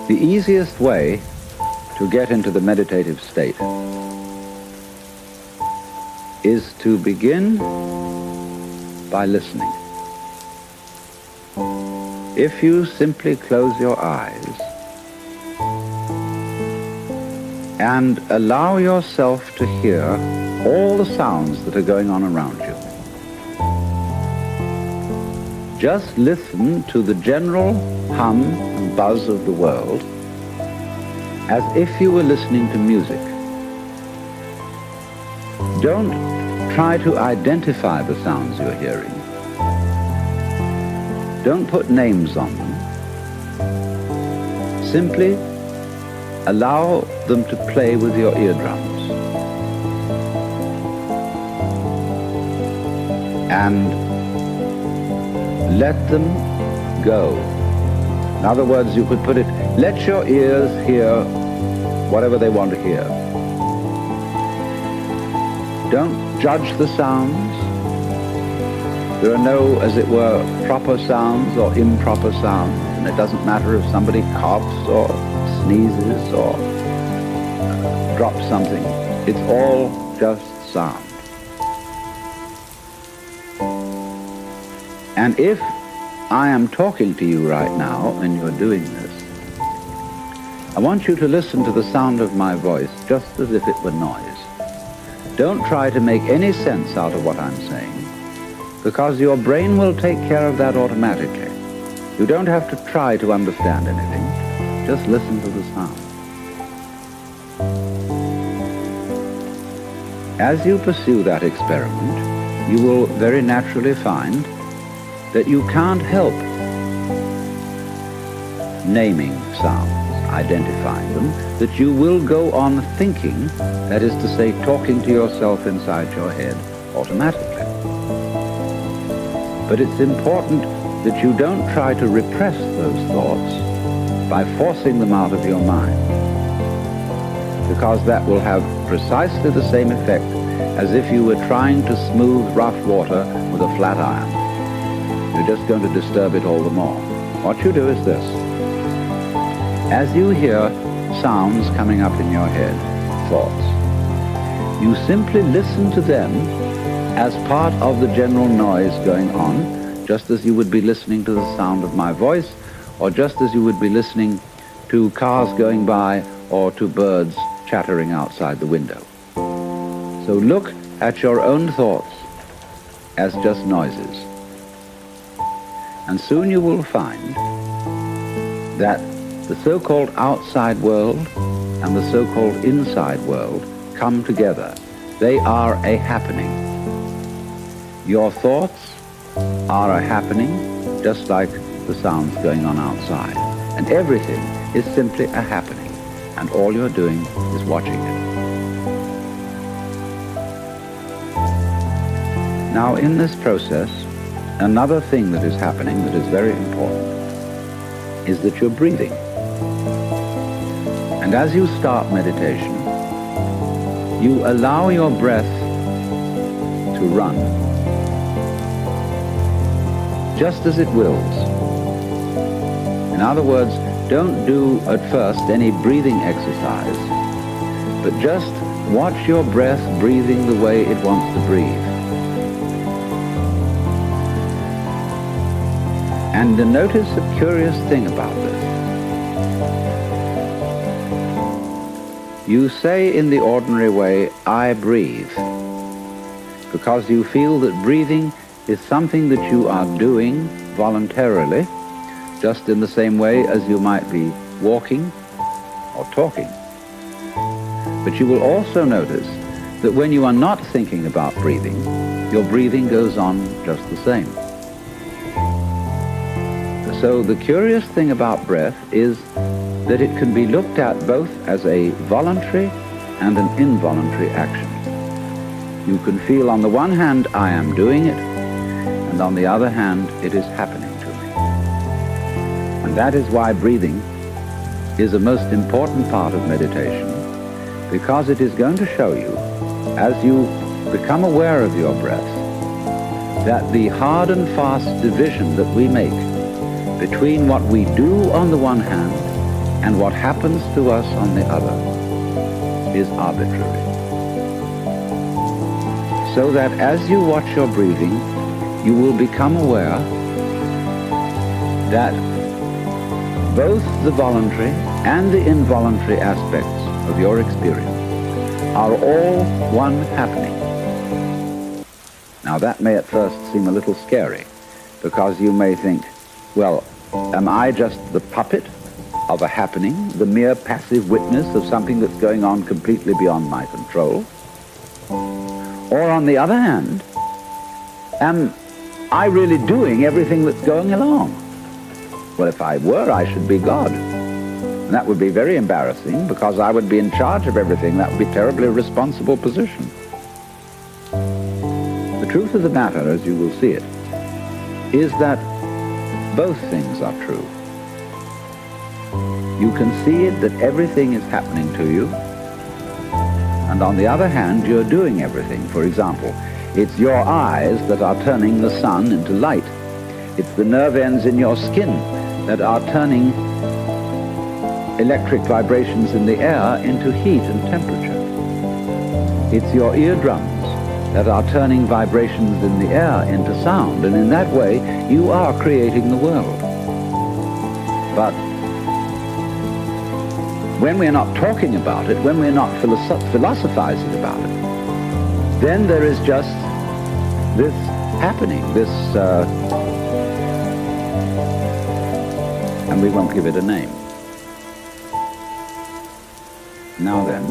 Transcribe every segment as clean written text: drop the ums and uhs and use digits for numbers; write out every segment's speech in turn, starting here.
The easiest way to get into the meditative state is to begin by listening. If you simply close your eyes and allow yourself to hear all the sounds that are going on around you, just listen to the general hum and buzz of the world as if you were listening to music. Don't try to identify the sounds you're hearing. Don't put names on them. Simply allow them to play with your eardrums. And let them go. In other words, you could put it, let your ears hear whatever they want to hear. Don't judge the sounds. There are no, as it were, proper sounds or improper sounds, and it doesn't matter if somebody coughs or sneezes or drops something. It's all just sound. And if I am talking to you right now and you're doing this, I want you to listen to the sound of my voice just as if it were noise. Don't try to make any sense out of what I'm saying, because your brain will take care of that automatically. You don't have to try to understand anything. Just listen to the sound. As you pursue that experiment, you will very naturally find that you can't help naming sounds, identifying them, that you will go on thinking, that is to say, talking to yourself inside your head automatically. But it's important that you don't try to repress those thoughts by forcing them out of your mind, because that will have precisely the same effect as if you were trying to smooth rough water with a flat iron. You're just going to disturb it all the more. What you do is this. As you hear sounds coming up in your head, thoughts, you simply listen to them as part of the general noise going on, just as you would be listening to the sound of my voice, or just as you would be listening to cars going by or to birds chattering outside the window. So look at your own thoughts as just noises. And soon you will find that the so-called outside world and the so-called inside world come together. They are a happening. Your thoughts are a happening, just like the sounds going on outside. And everything is simply a happening, and all you're doing is watching it. Now, in this process, another thing that is happening that is very important is that you're breathing. And as you start meditation, you allow your breath to run, just as it wills. In other words, don't do at first any breathing exercise, but just watch your breath breathing the way it wants to breathe. And notice a curious thing about this. You say in the ordinary way, I breathe, because you feel that breathing is something that you are doing voluntarily, just in the same way as you might be walking or talking. But you will also notice that when you are not thinking about breathing, your breathing goes on just the same. So the curious thing about breath is that it can be looked at both as a voluntary and an involuntary action. You can feel on the one hand, I am doing it, and on the other hand, it is happening to me. And that is why breathing is a most important part of meditation, because it is going to show you, as you become aware of your breath, that the hard and fast division that we make between what we do on the one hand and what happens to us on the other is arbitrary. So that as you watch your breathing, you will become aware that both the voluntary and the involuntary aspects of your experience are all one happening. Now that may at first seem a little scary, because you may think, well, am I just the puppet of a happening, the mere passive witness of something that's going on completely beyond my control? Or on the other hand, am I really doing everything that's going along? Well, if I were, I should be God. And that would be very embarrassing, because I would be in charge of everything. That would be a terribly responsible position. The truth of the matter, as you will see it, is that both things are true. You can see it that everything is happening to you, and on the other hand, you're doing everything. For example, it's your eyes that are turning the sun into light. It's the nerve ends in your skin that are turning electric vibrations in the air into heat and temperature. It's your eardrums that are turning vibrations in the air into sound, and in that way, you are creating the world. But when we're not talking about it, when we're not philosophizing about it, then there is just this happening, and we won't give it a name. Now then,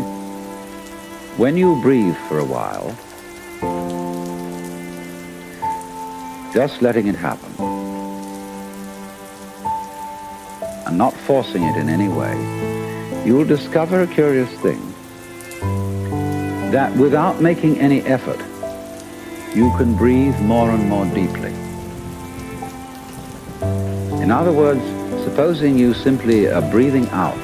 when you breathe for a while, just letting it happen, and not forcing it in any way, you will discover a curious thing, that without making any effort, you can breathe more and more deeply. In other words, supposing you simply are breathing out,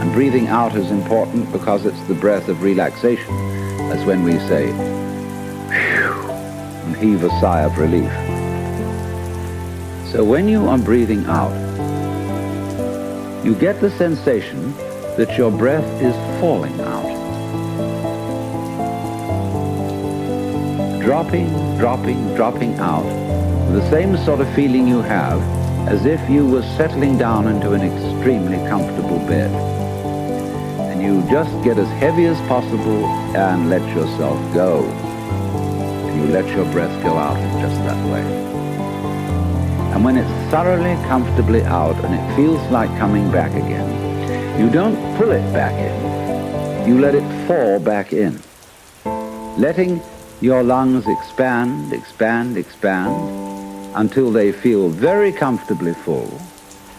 and breathing out is important because it's the breath of relaxation. That's when we say, whew, and heave a sigh of relief. So when you are breathing out, you get the sensation that your breath is falling out. Dropping, dropping, dropping out, with the same sort of feeling you have as if you were settling down into an extremely comfortable bed. And you just get as heavy as possible and let yourself go. And you let your breath go out in just that way. And when it's thoroughly, comfortably out and it feels like coming back again, you don't pull it back in. You let it fall back in, letting your lungs expand, expand, expand, until they feel very comfortably full.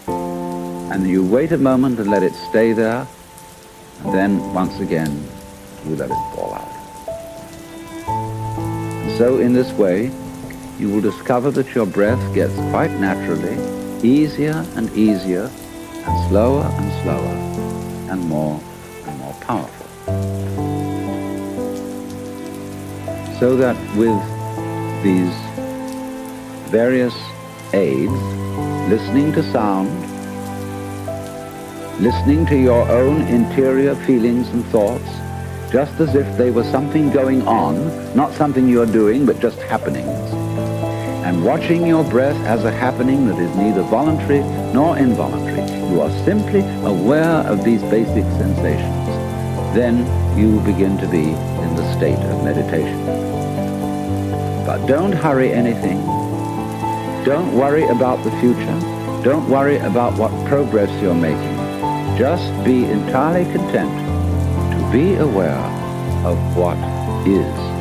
And you wait a moment and let it stay there, and then once again, you let it fall out. And so in this way, you will discover that your breath gets quite naturally easier and easier, and slower and slower, and more powerful. So that with these various aids, listening to sound, listening to your own interior feelings and thoughts, just as if they were something going on, not something you're doing, but just happenings, and watching your breath as a happening that is neither voluntary nor involuntary. You are simply aware of these basic sensations. Then you begin to be in the state of meditation. But don't hurry anything. Don't worry about the future. Don't worry about what progress you're making. Just be entirely content to be aware of what is.